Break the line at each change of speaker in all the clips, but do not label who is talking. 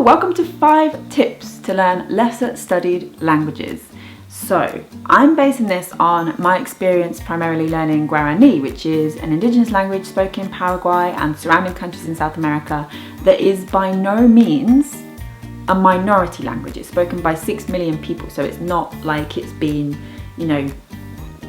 welcome to 5 tips to learn lesser studied languages. So I'm basing this on my experience primarily learning Guarani, which is an indigenous language spoken in Paraguay and surrounding countries in South America that is by no means a minority language. It's spoken by 6 million people, so it's not like it's been,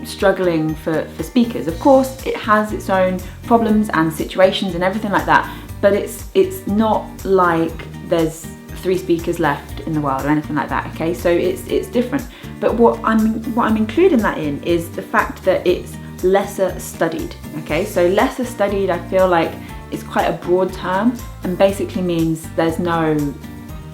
struggling for speakers. Of course, it has its own problems and situations and everything like that, but it's not like there's 3 speakers left in the world or anything like that, okay? So it's different. But what I'm including that in is the fact that it's lesser studied, okay? So lesser studied, I feel like, is quite a broad term and basically means there's no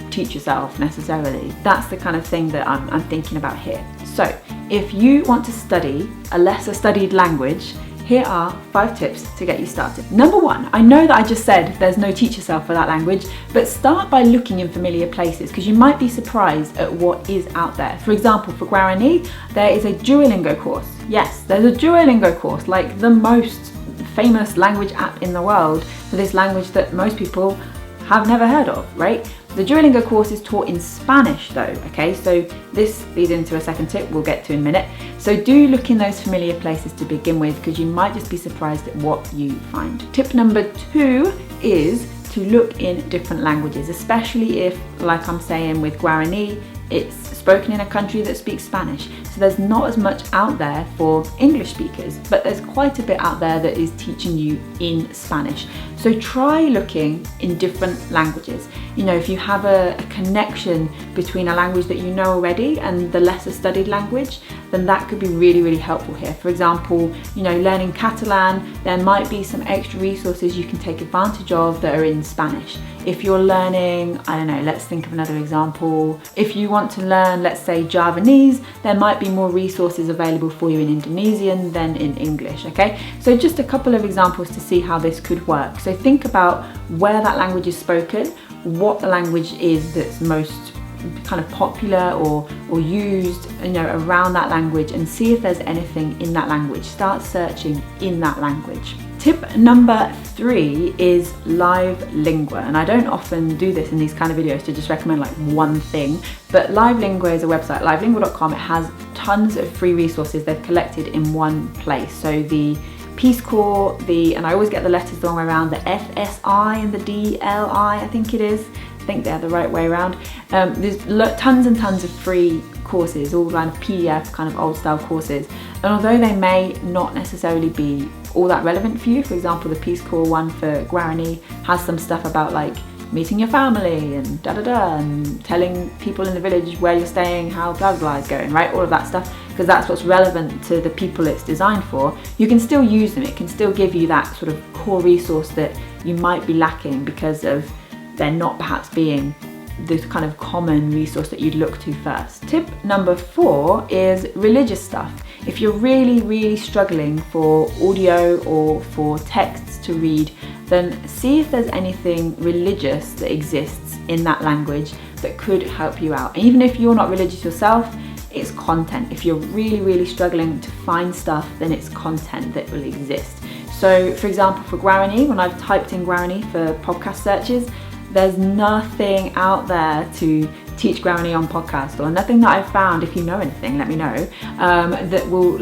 teach yourself necessarily. That's the kind of thing that I'm thinking about here. So if you want to study a lesser studied language, here are 5 tips to get you started. Number 1, I know that I just said there's no teach yourself for that language, but start by looking in familiar places because you might be surprised at what is out there. For example, for Guarani, there is a Duolingo course. Yes, there's a Duolingo course, like the most famous language app in the world for this language that most people have never heard of, right? The Duolingo course is taught in Spanish though, okay? So this leads into a second tip we'll get to in a minute. So do look in those familiar places to begin with because you might just be surprised at what you find. Tip number 2 is to look in different languages, especially if, like I'm saying with Guarani, it's spoken in a country that speaks Spanish. So there's not as much out there for English speakers, but there's quite a bit out there that is teaching you in Spanish. So try looking in different languages. If you have a connection between a language that you know already and the lesser studied language, then that could be really, really helpful here. For example, learning Catalan, there might be some extra resources you can take advantage of that are in Spanish. If you're learning, let's think of another example. If you want to learn, let's say, Javanese, there might be more resources available for you in Indonesian than in English, okay? So just a couple of examples to see how this could work. So think about where that language is spoken, what the language is that's most kind of popular or used around that language, and see if there's anything in that language. Start searching in that language. Tip number 3 is Live Lingua, and I don't often do this in these kind of videos to just recommend like one thing, but Live Lingua is a website, livelingua.com. It has tons of free resources they've collected in one place. So the Peace Corps, and I always get the letters the wrong way around, the FSI and the DLI, I think it is. I think they're the right way around. There's tons and tons of free courses, all kind of PDF, kind of old style courses. And although they may not necessarily be all that relevant for you, for example, the Peace Corps one for Guarani has some stuff about like meeting your family and and telling people in the village where you're staying, how blah blah is going, right? All of that stuff, because that's what's relevant to the people it's designed for. You can still use them. It can still give you that sort of core resource that you might be lacking because of they're not perhaps being this kind of common resource that you'd look to first. Tip number 4 is religious stuff. If you're really, really struggling for audio or for texts to read, then see if there's anything religious that exists in that language that could help you out. And even if you're not religious yourself, it's content. If you're really, really struggling to find stuff, then it's content that will exist. So for example, for Guarani, when I've typed in Guarani for podcast searches, there's nothing out there to teach Guarani on podcast, or nothing that I've found. If you know anything, let me know, that will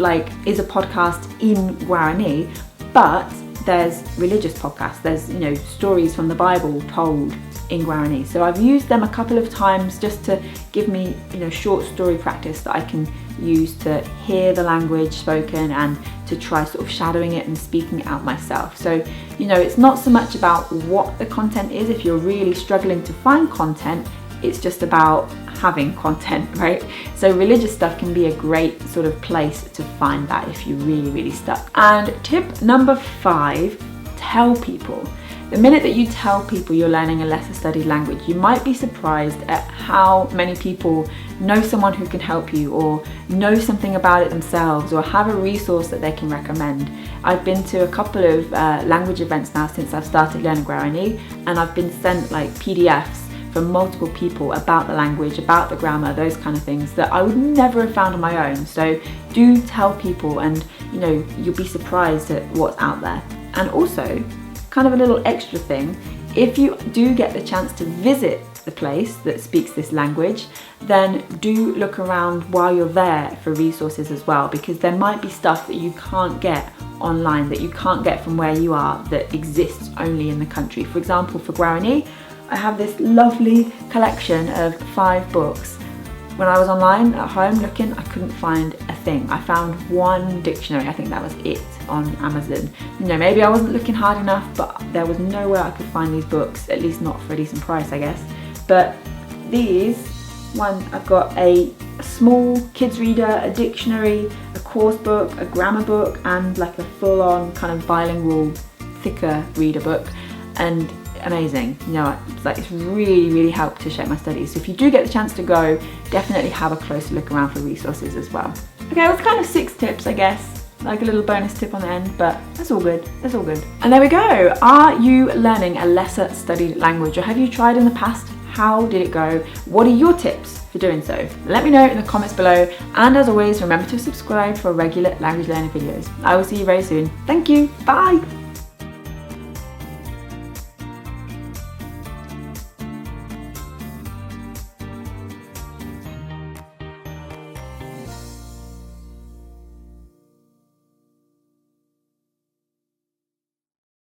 is a podcast in Guarani, but there's religious podcasts, there's stories from the Bible told in Guarani. So I've used them a couple of times just to give me short story practice that I can use to hear the language spoken and to try sort of shadowing it and speaking it out myself. So it's not so much about what the content is. If you're really struggling to find content, it's just about having content, right? So religious stuff can be a great sort of place to find that if you're really, really stuck. And tip number 5, tell people. The minute that you tell people you're learning a lesser studied language, you might be surprised at how many people know someone who can help you, or know something about it themselves, or have a resource that they can recommend. I've been to a couple of language events now since I've started learning Guarani, and I've been sent like PDFs from multiple people about the language, about the grammar, those kind of things that I would never have found on my own. So do tell people, and you'll be surprised at what's out there. And also, kind of a little extra thing, If you do get the chance to visit the place that speaks this language, then do look around while you're there for resources as well, because there might be stuff that you can't get online, that you can't get from where you are, that exists only in the country. For example, for Guarani, I have this lovely collection of 5 books. When I was online at home looking, I couldn't find a thing. I found one dictionary, I think that was it, on Amazon. You know, maybe I wasn't looking hard enough, but there was nowhere I could find these books, at least not for a decent price, I guess. But these, I've got a small kids reader, a dictionary, a course book, a grammar book, and like a full-on kind of bilingual, thicker reader book, and amazing. You know, it's really helped to shape my studies. So if you do get the chance to go, definitely have a closer look around for resources as well. Okay, it was kind of 6 tips, I guess, like a little bonus tip on the end, but that's all good, that's all good. And there we go. Are you learning a lesser studied language, or have you tried in the past? How did it go? What are your tips for doing so? Let me know in the comments below, and as always, remember to subscribe for regular language learning videos. I will see you very soon. Thank you, bye!